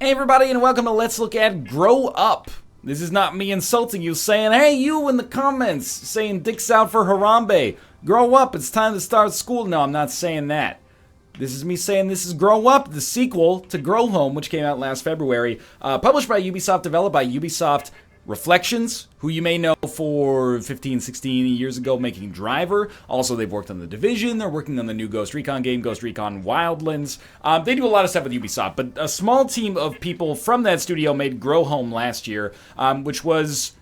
Hey everybody, and welcome to Let's Look at Grow Up. This is not me insulting you, saying, hey, you in the comments, saying dicks out for Harambe. Grow up, it's time to start school. No, I'm not saying that. This is me saying this is Grow Up, the sequel to Grow Home, which came out last February. Published by Ubisoft, developed by Ubisoft Reflections, who you may know for 15, 16 years ago making Driver. Also, they've worked on The Division. They're working on the new Ghost Recon game, Ghost Recon Wildlands. They do a lot of stuff with Ubisoft, but a small team of people from that studio made Grow Home last year, which was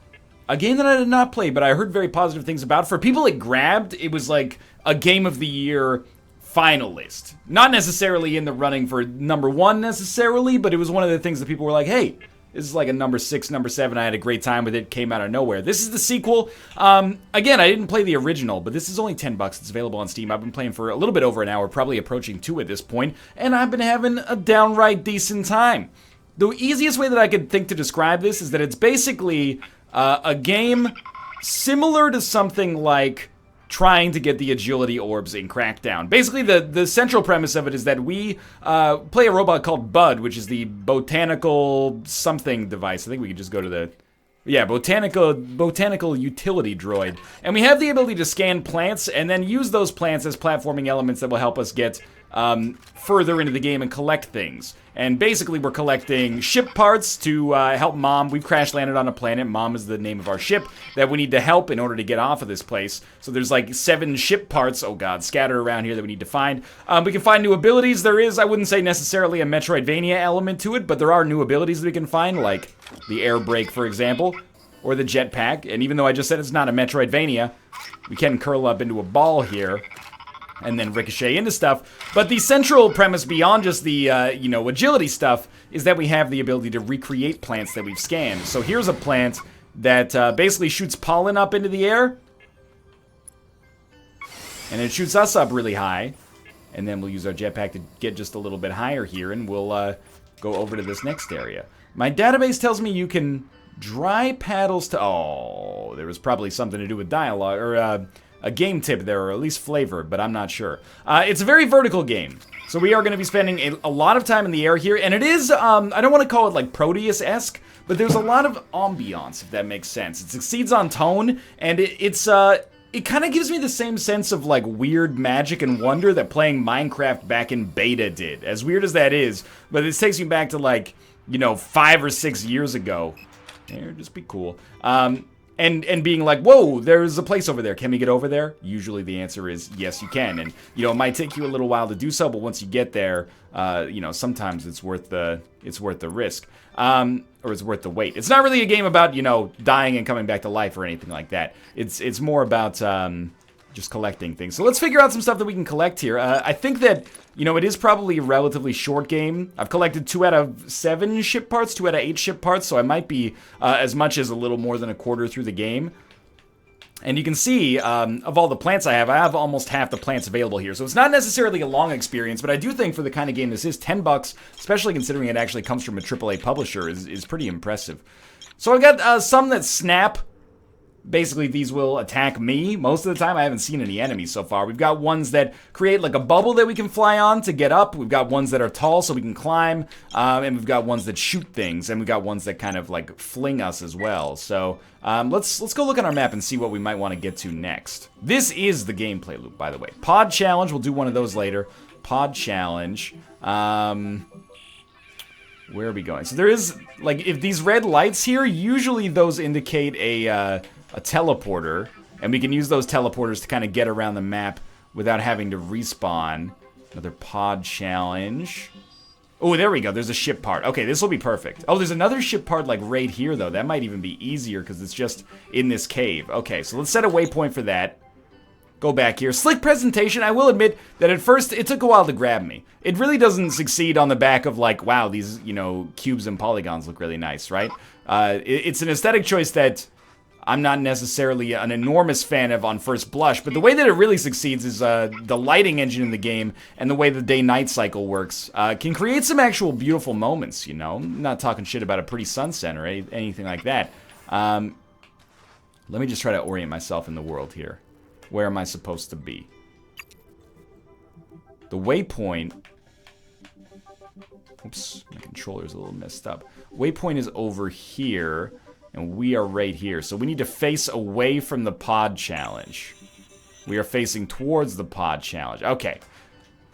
a game that I did not play, but I heard very positive things about. For people it grabbed, it was like a Game of the Year finalist. Not necessarily in the running for number one necessarily, but it was one of the things that people were like, hey, this is like a number 6, number 7. I had a great time with it. Came out of nowhere. This is the sequel. Again, I didn't play the original, but this is only $10. It's available on Steam. I've been playing for a little bit over an hour, probably approaching 2 at this point, and I've been having a downright decent time. The easiest way that I could think to describe this is that it's basically a game similar to something like trying to get the agility orbs in Crackdown. Basically, the central premise of it is that we play a robot called Bud, which is the botanical something device. I think we could just go to the... Yeah, botanical utility droid. And we have the ability to scan plants and then use those plants as platforming elements that will help us get further into the game and collect things. And basically we're collecting ship parts to help Mom. We've crash landed on a planet. Mom is the name of our ship that we need to help in order to get off of this place. So there's like 7 ship parts, oh god, scattered around here that we need to find. We can find new abilities. There is, I wouldn't say necessarily a Metroidvania element to it, but there are new abilities that we can find, like the air brake, for example, or the jetpack. And even though I just said it's not a Metroidvania, we can curl up into a ball here and then ricochet into stuff. But the central premise beyond just the, agility stuff is that we have the ability to recreate plants that we've scanned. So here's a plant that basically shoots pollen up into the air. And it shoots us up really high. And then we'll use our jetpack to get just a little bit higher here, and we'll go over to this next area. My database tells me you can dry paddles to... Oh, there was probably something to do with dialogue, or a game tip there, or at least flavor, but I'm not sure. It's a very vertical game, so we are going to be spending a lot of time in the air here, and it is, I don't want to call it like Proteus-esque, but there's a lot of ambiance, if that makes sense. It succeeds on tone, and it kind of gives me the same sense of like weird magic and wonder that playing Minecraft back in beta did. As weird as that is, but this takes me back to like, 5 or 6 years ago. Here, just be cool. And being like, whoa, there's a place over there. Can we get over there? Usually the answer is yes, you can. And, it might take you a little while to do so, but once you get there, sometimes it's worth the risk. Or it's worth the wait. It's not really a game about, dying and coming back to life or anything like that. It's more about just collecting things. So let's figure out some stuff that we can collect here. I think that, it is probably a relatively short game. I've collected 2 out of 7 ship parts, 2 out of 8 ship parts, so I might be as much as a little more than a quarter through the game. And you can see, of all the plants I have almost half the plants available here. So it's not necessarily a long experience, but I do think for the kind of game this is, $10, especially considering it actually comes from a AAA publisher, is pretty impressive. So I've got some that snap. Basically, these will attack me. Most of the time, I haven't seen any enemies so far. We've got ones that create like a bubble that we can fly on to get up. We've got ones that are tall so we can climb. And we've got ones that shoot things. And we've got ones that kind of like fling us as well. So let's go look on our map and see what we might want to get to next. This is the gameplay loop, by the way. Pod Challenge. We'll do one of those later. Pod Challenge. Where are we going? So there is, like, if these red lights here, usually those indicate a teleporter, and we can use those teleporters to kind of get around the map without having to respawn. Another pod challenge. Oh, there we go. There's a ship part. Okay, this will be perfect. Oh, there's another ship part, like, right here, though. That might even be easier, because it's just in this cave. Okay, so let's set a waypoint for that. Go back here. Slick presentation. I will admit that at first, it took a while to grab me. It really doesn't succeed on the back of, like, wow, these, cubes and polygons look really nice, right? It's an aesthetic choice that I'm not necessarily an enormous fan of on first blush, but the way that it really succeeds is the lighting engine in the game and the way the day-night cycle works can create some actual beautiful moments, I'm not talking shit about a pretty sunset or anything like that. Let me just try to orient myself in the world here. Where am I supposed to be? The waypoint Oops, my controller's a little messed up. Waypoint is over here, and we are right here. So we need to face away from the pod challenge. We are facing towards the pod challenge. Okay.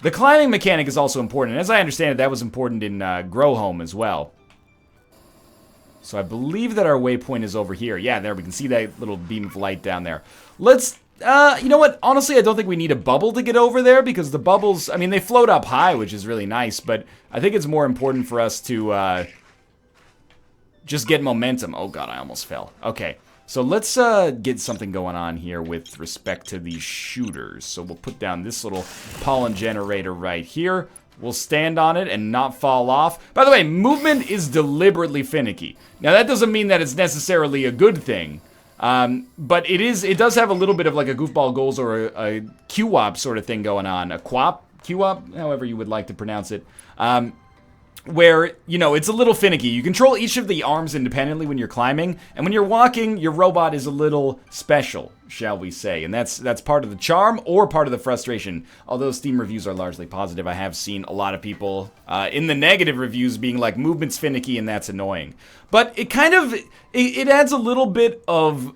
The climbing mechanic is also important. As I understand it, that was important in Grow Home as well. So I believe that our waypoint is over here. Yeah, there, we can see that little beam of light down there. Let's, you know what? Honestly, I don't think we need a bubble to get over there, because the bubbles, I mean, they float up high, which is really nice, but I think it's more important for us to just get momentum. Oh god, I almost fell. Okay, so let's get something going on here with respect to these shooters. So we'll put down this little pollen generator right here. We'll stand on it and not fall off. By the way, movement is deliberately finicky. Now, that doesn't mean that it's necessarily a good thing. But it does have a little bit of like a goofball goals or a QWOP sort of thing going on. A QWOP, however you would like to pronounce it. Where, you know, it's a little finicky. You control each of the arms independently when you're climbing, and when you're walking, your robot is a little special, shall we say. And that's part of the charm or part of the frustration. Although Steam reviews are largely positive, I have seen a lot of people in the negative reviews being like, movement's finicky and that's annoying. But it kind of, it adds a little bit of,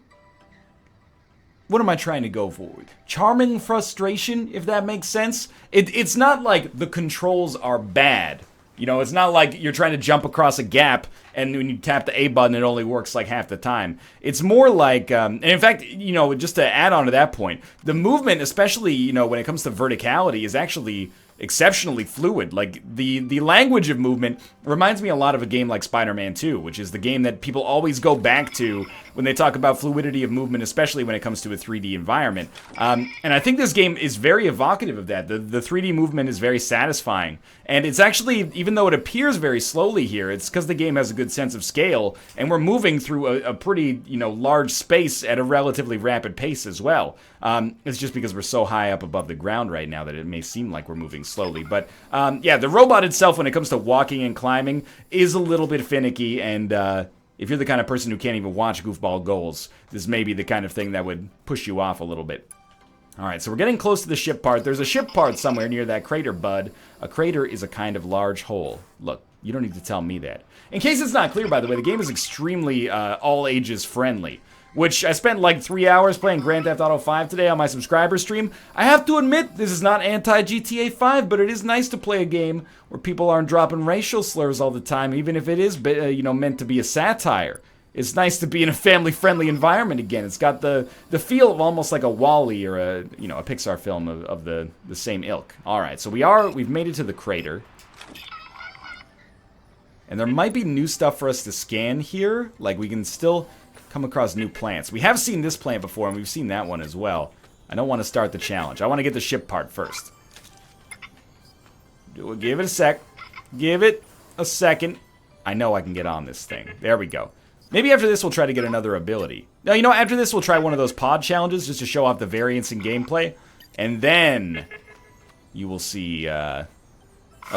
what am I trying to go for? Charming frustration, if that makes sense. It's not like the controls are bad. You know, it's not like you're trying to jump across a gap and when you tap the A button, it only works like half the time. It's more like, and in fact, you know, just to add on to that point, the movement, especially, you know, when it comes to verticality, is actually exceptionally fluid. Like, the language of movement reminds me a lot of a game like Spider-Man 2, which is the game that people always go back to when they talk about fluidity of movement, especially when it comes to a 3D environment. And I think this game is very evocative of that. The 3D movement is very satisfying. And it's actually, even though it appears very slowly here, it's because the game has a good sense of scale, and we're moving through a pretty, you know, large space at a relatively rapid pace as well. It's just because we're so high up above the ground right now that it may seem like we're moving slowly. But, yeah, the robot itself, when it comes to walking and climbing, is a little bit finicky, and if you're the kind of person who can't even watch goofball goals, this may be the kind of thing that would push you off a little bit. Alright, so we're getting close to the ship part. There's a ship part somewhere near that crater, bud. A crater is a kind of large hole. Look, you don't need to tell me that. In case it's not clear, by the way, the game is extremely all ages friendly. Which I spent like 3 hours playing Grand Theft Auto 5 today on my subscriber stream. I have to admit, this is not anti-GTA 5, but it is nice to play a game where people aren't dropping racial slurs all the time, even if it is, you know, meant to be a satire. It's nice to be in a family-friendly environment again. It's got the feel of almost like a WALL-E or a, you know, a Pixar film of the same ilk. All right, so we've made it to the crater. And there might be new stuff for us to scan here. Like, we can still come across new plants. We have seen this plant before, and we've seen that one as well. I don't want to start the challenge. I want to get the ship part first. Give it a sec. Give it a second. I know I can get on this thing. There we go. Maybe after this we'll try to get another ability. Now, you know, after this we'll try one of those pod challenges just to show off the variance in gameplay. And then you will see us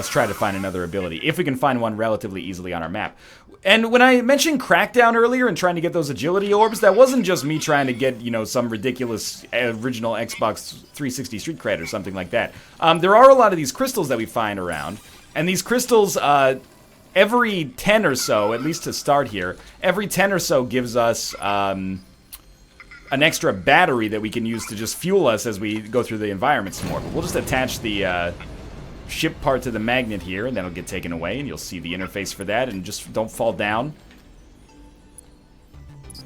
try to find another ability, if we can find one relatively easily on our map. And when I mentioned Crackdown earlier and trying to get those agility orbs, that wasn't just me trying to get, you know, some ridiculous original Xbox 360 Street Cred or something like that. There are a lot of these crystals that we find around, and these crystals, every 10 or so, at least to start here, every 10 or so gives us an extra battery that we can use to just fuel us as we go through the environment some more. But we'll just attach the ship part to the magnet here, and that'll get taken away, and you'll see the interface for that, and just don't fall down.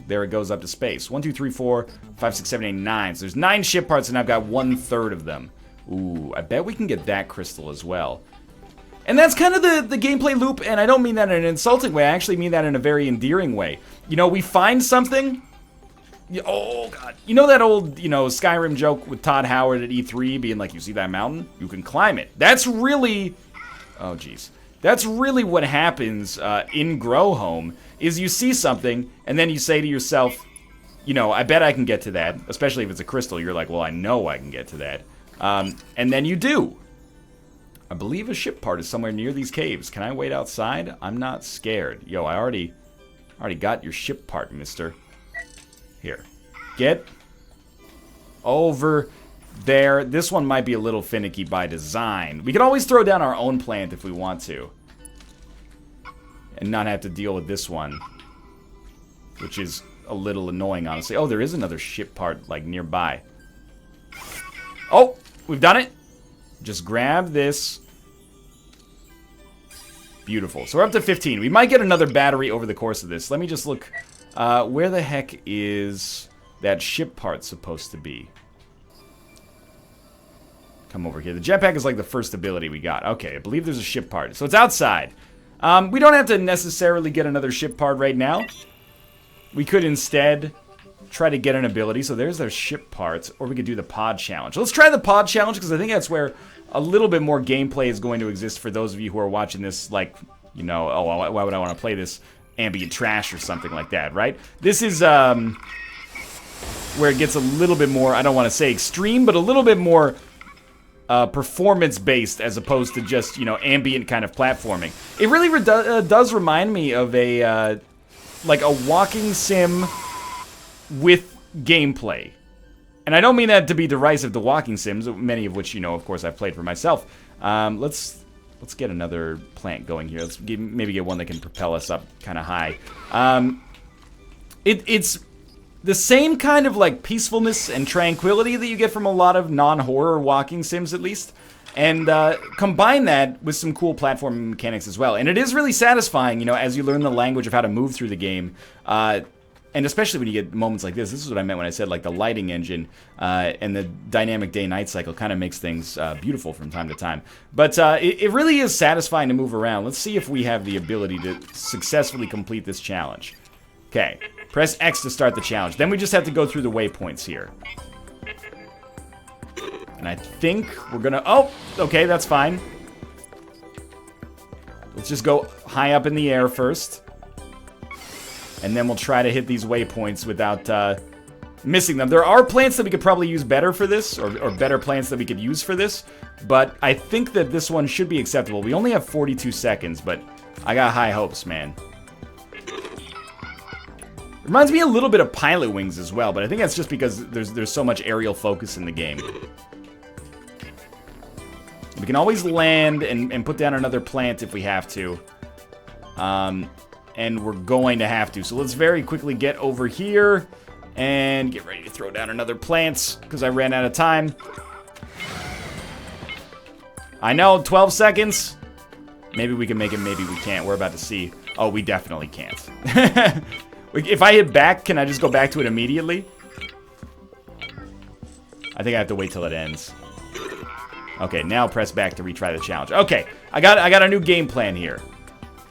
There it goes up to space. 1, 2, 3, 4, 5, 6, 7, 8, 9. So there's 9 ship parts, and I've got 1/3 of them. Ooh, I bet we can get that crystal as well. And that's kind of the gameplay loop, and I don't mean that in an insulting way. I actually mean that in a very endearing way. You know, we find something. Oh, God. You know that old, you know, Skyrim joke with Todd Howard at E3 being like, you see that mountain? You can climb it. That's really... Oh, jeez. That's really what happens in Grow Home, is you see something, and then you say to yourself, you know, I bet I can get to that. Especially if it's a crystal. You're like, well, I know I can get to that. And then you do. I believe a ship part is somewhere near these caves. Can I wait outside? I'm not scared. Yo, I already got your ship part, mister. Here. Get over there. This one might be a little finicky by design. We could always throw down our own plant if we want to. and not have to deal with this one. Which is a little annoying, honestly. Oh, there is another ship part, like, nearby. Oh, we've done it. Just grab this. Beautiful. So we're up to 15. We might get another battery over the course of this. Let me just look. Where the heck is that ship part supposed to be? Come over here. The jetpack is like the first ability we got. Okay, I believe there's a ship part. So it's outside. We don't have to necessarily get another ship part right now. We could instead try to get an ability. So there's their ship parts. Or we could do the pod challenge. Let's try the pod challenge because I think that's where a little bit more gameplay is going to exist for those of you who are watching this, like, you know, oh, why would I want to play this ambient trash or something like that, right? This is where it gets a little bit more, I don't want to say extreme, but a little bit more performance-based as opposed to just, you know, ambient kind of platforming. It really does remind me of a, like a walking sim with gameplay. And I don't mean that to be derisive to walking sims, many of which, you know, of course, I've played for myself. Let's get another plant going here. Let's maybe get one that can propel us up kind of high. It's the same kind of, like, peacefulness and tranquility that you get from a lot of non-horror walking sims, at least. And combine that with some cool platforming mechanics as well. And it is really satisfying, you know, as you learn the language of how to move through the game. And especially when you get moments like this. This is what I meant when I said, like, the lighting engine and the dynamic day-night cycle kind of makes things beautiful from time to time. But it really is satisfying to move around. Let's see if we have the ability to successfully complete this challenge. Okay, press X to start the challenge. Then we just have to go through the waypoints here. And I think we're gonna... Oh, okay, that's fine. Let's just go high up in the air first. And then we'll try to hit these waypoints without missing them. There are plants that we could probably use better for this, or better plants that we could use for this. But I think that this one should be acceptable. We only have 42 seconds, but I got high hopes, man. Reminds me a little bit of Pilot Wings as well, but I think that's just because there's so much aerial focus in the game. We can always land and put down another plant if we have to. And we're going to have to. So let's very quickly get over here and get ready to throw down another plant because I ran out of time. I know, 12 seconds. Maybe we can make it, maybe we can't. We're about to see. Oh, we definitely can't. If I hit back, can I just go back to it immediately? I think I have to wait till it ends. Okay, now press back to retry the challenge. Okay, I got a new game plan here.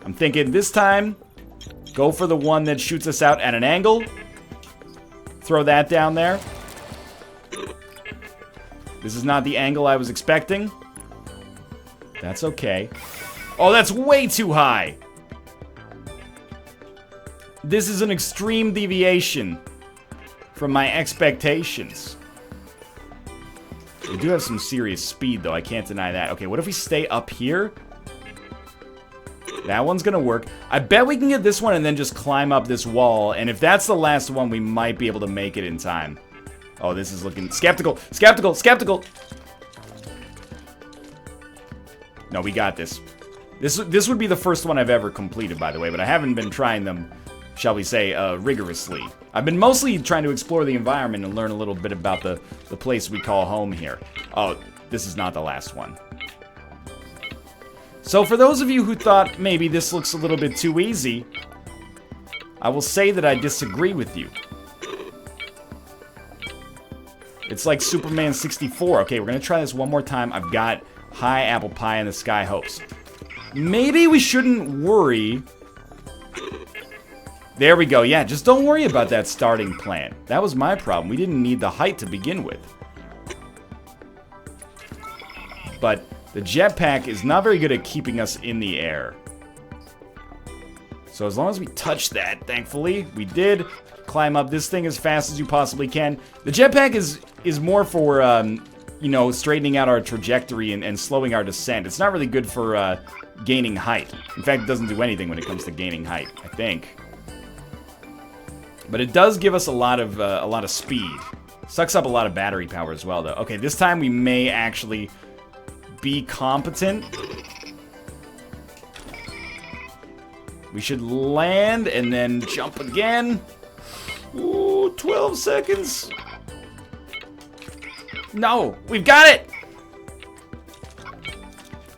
I'm thinking this time, go for the one that shoots us out at an angle. Throw that down there. This is not the angle I was expecting. That's okay. Oh, that's way too high. This is an extreme deviation from my expectations. We do have some serious speed, though. I can't deny that. Okay, what if we stay up here? That one's gonna work. I bet we can get this one and then just climb up this wall. And if that's the last one, we might be able to make it in time. Oh, this is looking skeptical. Skeptical. Skeptical. No, we got this. This would be the first one I've ever completed, by the way. But I haven't been trying them, shall we say, rigorously. I've been mostly trying to explore the environment and learn a little bit about the place we call home here. Oh, this is not the last one. So for those of you who thought maybe this looks a little bit too easy, I will say that I disagree with you. It's like Superman 64. Okay, we're going to try this one more time. I've got high apple pie in the sky hopes. Maybe we shouldn't worry. There we go. Yeah, just don't worry about that starting plant. That was my problem. We didn't need the height to begin with. But the jetpack is not very good at keeping us in the air. So as long as we touch that, thankfully, we did climb up this thing as fast as you possibly can. The jetpack is more for, you know, straightening out our trajectory and slowing our descent. It's not really good for gaining height. In fact, it doesn't do anything when it comes to gaining height, I think. But it does give us a lot of speed. Sucks up a lot of battery power as well, though. Okay, this time we may actually be competent. We should land and then jump again. Ooh, 12 seconds. No, we've got it.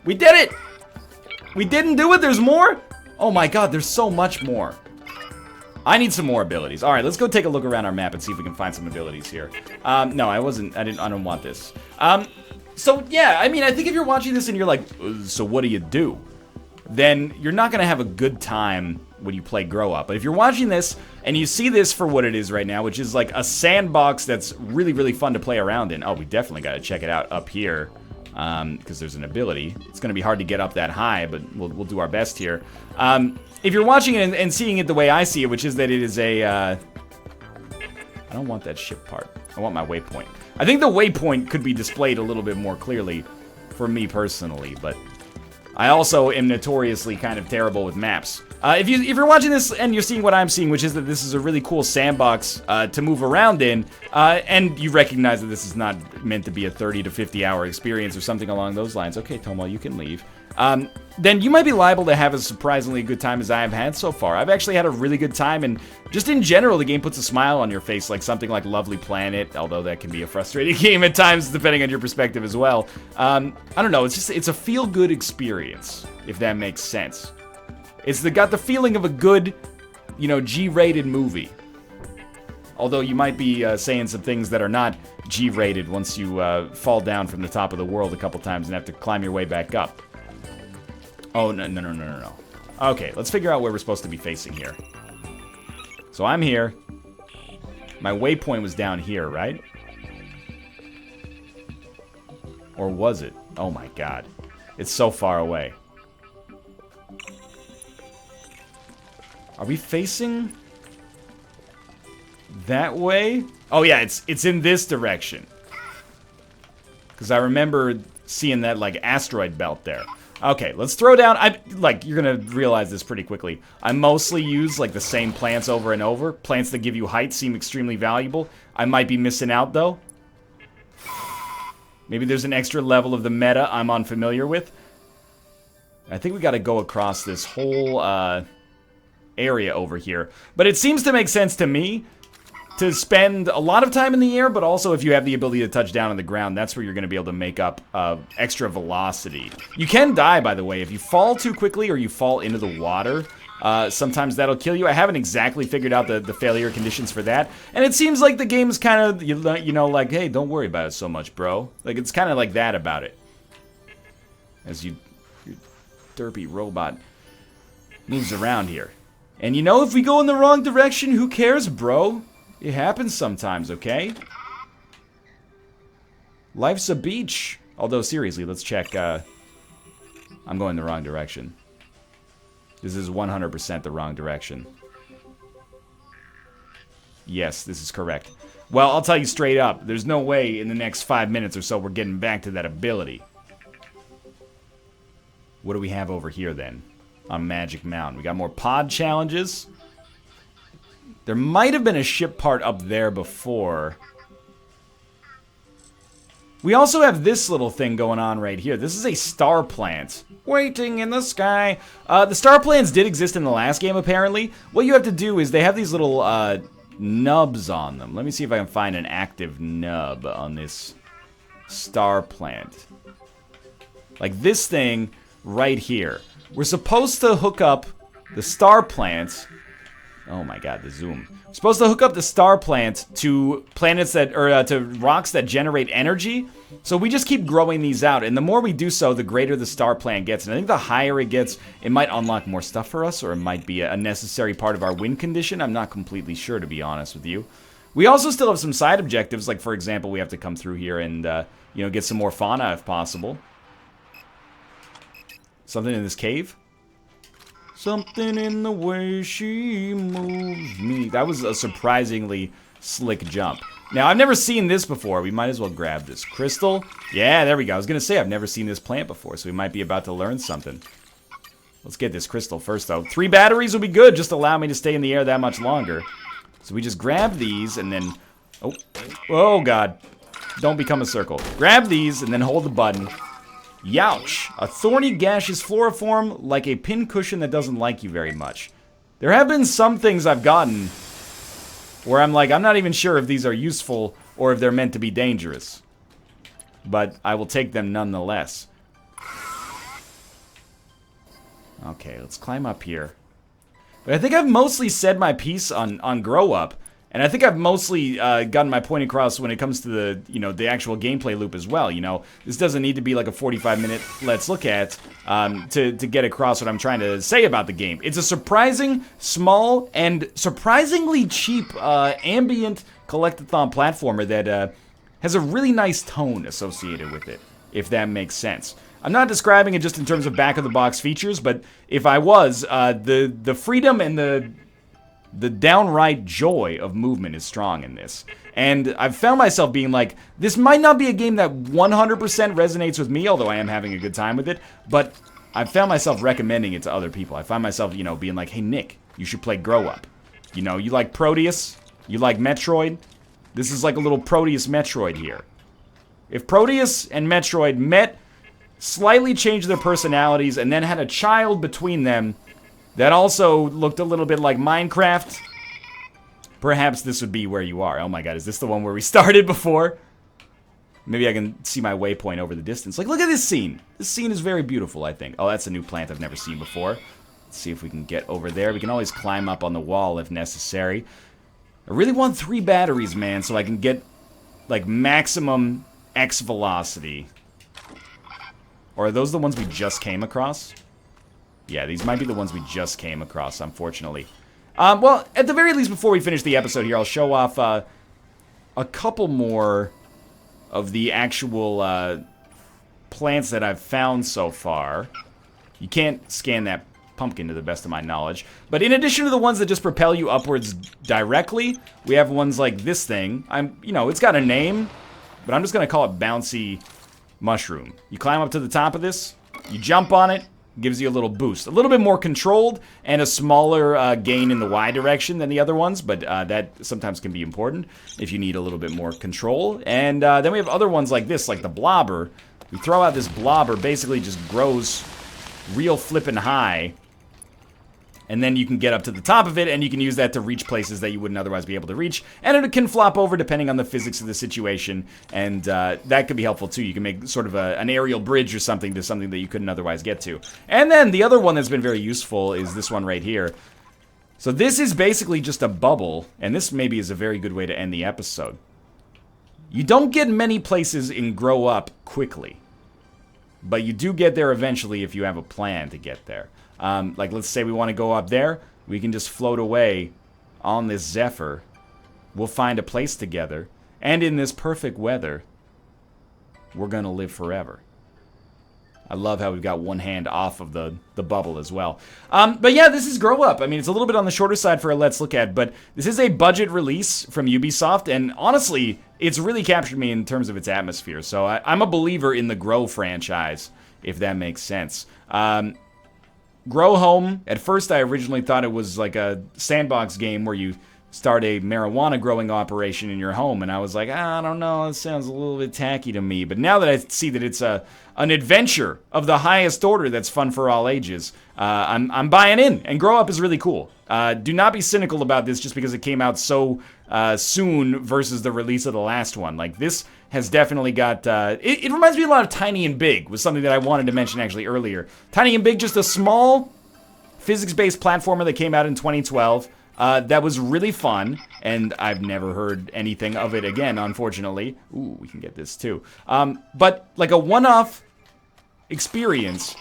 We did it. We didn't do it. There's more. Oh my god, there's so much more. I need some more abilities. All right, let's go take a look around our map and see if we can find some abilities here. No, I don't want this. So yeah, I mean, I think if you're watching this and you're like, so what do? Then you're not gonna have a good time when you play Grow Up. But if you're watching this and you see this for what it is right now, which is like a sandbox that's really, really fun to play around in. Oh, we definitely gotta check it out up here. Because there's an ability. It's gonna be hard to get up that high, but we'll do our best here. If you're watching it and seeing it the way I see it, which is that it is a, I don't want that ship part. I want my waypoint. I think the waypoint could be displayed a little bit more clearly for me personally, but I also am notoriously kind of terrible with maps. If you're watching this and you're seeing what I'm seeing, which is that this is a really cool sandbox to move around in, and you recognize that this is not meant to be a 30 to 50 hour experience or something along those lines. Okay, Tomo, you can leave. Then you might be liable to have a surprisingly good time as I have had so far. I've actually had a really good time, and just in general, the game puts a smile on your face, like something like Lovely Planet, although that can be a frustrating game at times, depending on your perspective as well. I don't know, it's a feel-good experience, if that makes sense. It's got the feeling of a good, you know, G-rated movie. Although you might be saying some things that are not G-rated once you fall down from the top of the world a couple times and have to climb your way back up. Oh, no. Okay, let's figure out where we're supposed to be facing here. So I'm here. My waypoint was down here, right? Or was it? Oh my god. It's so far away. Are we facing that way? Oh yeah, it's in this direction. Because I remember seeing that, like, asteroid belt there. Okay, let's throw down... you're gonna realize this pretty quickly. I mostly use, like, the same plants over and over. Plants that give you height seem extremely valuable. I might be missing out, though. Maybe there's an extra level of the meta I'm unfamiliar with. I think we gotta go across this whole, area over here. But it seems to make sense to me to spend a lot of time in the air, but also if you have the ability to touch down on the ground, that's where you're going to be able to make up extra velocity. You can die, by the way, if you fall too quickly or you fall into the water. Sometimes that'll kill you. I haven't exactly figured out the failure conditions for that. And it seems like the game is kind of, you know, like, hey, don't worry about it so much, bro. Like, it's kind of like that about it. As your derpy robot moves around here. And you know, if we go in the wrong direction, who cares, bro? It happens sometimes, okay? Life's a beach. Although, seriously, let's check. I'm going the wrong direction. This is 100% the wrong direction. Yes, this is correct. Well, I'll tell you straight up. There's no way in the next 5 minutes or so we're getting back to that ability. What do we have over here, then? On Magic Mountain. We got more pod challenges. There might have been a ship part up there before. We also have this little thing going on right here. This is a star plant. Waiting in the sky. The star plants did exist in the last game, apparently. What you have to do is they have these little nubs on them. Let me see if I can find an active nub on this star plant. Like this thing right here. We're supposed to hook up the star plant. Oh my god, the zoom. We're supposed to hook up the star plant to planets that, or to rocks that generate energy. So we just keep growing these out, and the more we do so, the greater the star plant gets. And I think the higher it gets, it might unlock more stuff for us, or it might be a necessary part of our win condition. I'm not completely sure, to be honest with you. We also still have some side objectives, like for example, we have to come through here and, you know, get some more fauna if possible. Something in this cave? Something in the way she moves me. That was a surprisingly slick jump. Now, I've never seen this before. We might as well grab this crystal. Yeah, there we go. I was going to say, I've never seen this plant before, so we might be about to learn something. Let's get this crystal first, though. 3 batteries will be good. Just allow me to stay in the air that much longer. So we just grab these, and then... Oh, God. Don't become a circle. Grab these, and then hold the button. Youch. A thorny, gaseous floriform like a pincushion that doesn't like you very much. There have been some things I've gotten where I'm like, I'm not even sure if these are useful or if they're meant to be dangerous. But I will take them nonetheless. Okay, let's climb up here. But I think I've mostly said my piece on Grow Up. And I think I've mostly gotten my point across when it comes to the, the actual gameplay loop as well, This doesn't need to be like a 45-minute let's look at to get across what I'm trying to say about the game. It's a surprising, small, and surprisingly cheap ambient collectathon platformer that has a really nice tone associated with it, if that makes sense. I'm not describing it just in terms of back-of-the-box features, but if I was, the freedom and the downright joy of movement is strong in this. And I've found myself being like, this might not be a game that 100% resonates with me, although I am having a good time with it, but I've found myself recommending it to other people. I find myself, being like, hey, Nick, you should play Grow Up. You like Proteus? You like Metroid? This is like a little Proteus Metroid here. If Proteus and Metroid met, slightly changed their personalities, and then had a child between them that also looked a little bit like Minecraft, perhaps this would be where you are. Oh my god, is this the one where we started before? Maybe I can see my waypoint over the distance. Like, look at this scene. This scene is very beautiful, I think. Oh, that's a new plant I've never seen before. Let's see if we can get over there. We can always climb up on the wall if necessary. I really want 3 batteries, man, so I can get, like, maximum X velocity. Or are those the ones we just came across? Yeah, these might be the ones we just came across, unfortunately. Well, at the very least, before we finish the episode here, I'll show off a couple more of the actual plants that I've found so far. You can't scan that pumpkin to the best of my knowledge. But in addition to the ones that just propel you upwards directly, we have ones like this thing. It's got a name, but I'm just going to call it Bouncy Mushroom. You climb up to the top of this, you jump on it, gives you a little boost. A little bit more controlled and a smaller gain in the Y direction than the other ones, but that sometimes can be important if you need a little bit more control. And then we have other ones like this, like the Blobber. We throw out this Blobber, basically just grows real flippin' high. And then you can get up to the top of it, and you can use that to reach places that you wouldn't otherwise be able to reach. And it can flop over depending on the physics of the situation, and that could be helpful too. You can make sort of an aerial bridge or something to something that you couldn't otherwise get to. And then the other one that's been very useful is this one right here. So this is basically just a bubble, and this maybe is a very good way to end the episode. You don't get many places in Grow Up quickly, but you do get there eventually if you have a plan to get there. Like, let's say we want to go up there. We can just float away on this Zephyr. We'll find a place together. And in this perfect weather, we're going to live forever. I love how we've got one hand off of the bubble as well. But yeah, this is Grow Up. I mean, it's a little bit on the shorter side for a Let's Look At, but this is a budget release from Ubisoft, and honestly, it's really captured me in terms of its atmosphere. So I'm a believer in the Grow franchise, if that makes sense. Grow Home, at first I originally thought it was like a Sandbox game where you start a marijuana growing operation in your home, and I was like, I don't know, it sounds a little bit tacky to me. But now that I see that it's an adventure of the highest order that's fun for all ages, I'm buying in, and Grow Up is really cool. Do not be cynical about this just because it came out so soon versus the release of the last one. Like, this has definitely got, it reminds me a lot of Tiny and Big, was something that I wanted to mention actually earlier. Tiny and Big, just a small physics-based platformer that came out in 2012 that was really fun, and I've never heard anything of it again, unfortunately. Ooh, we can get this too. But like a one-off experience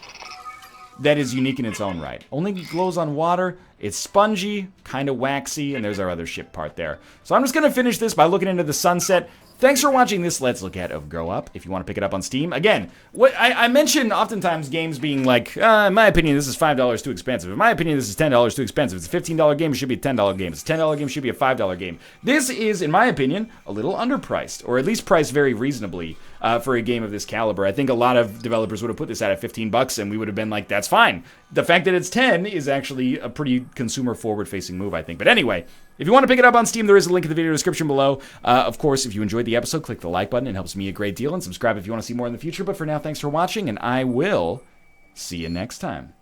that is unique in its own right. Only glows on water, it's spongy, kind of waxy, and there's our other ship part there. So I'm just going to finish this by looking into the sunset. Thanks for watching this Let's Look At of Grow Up. If you want to pick it up on Steam, again, what I mention oftentimes games being like, in my opinion, this is $5 too expensive. In my opinion, this is $10 too expensive. It's a $15 game, it should be a $10 game. It's a $10 game, it should be a $5 game. This is, in my opinion, a little underpriced, or at least priced very reasonably for a game of this caliber. I think a lot of developers would have put this out at $15 and we would have been like, that's fine. The fact that it's 10 is actually a pretty consumer forward-facing move, I think. But anyway, if you want to pick it up on Steam, there is a link in the video description below. Of course, if you enjoyed the episode, click the like button. It helps me a great deal. And subscribe if you want to see more in the future. But for now, thanks for watching, and I will see you next time.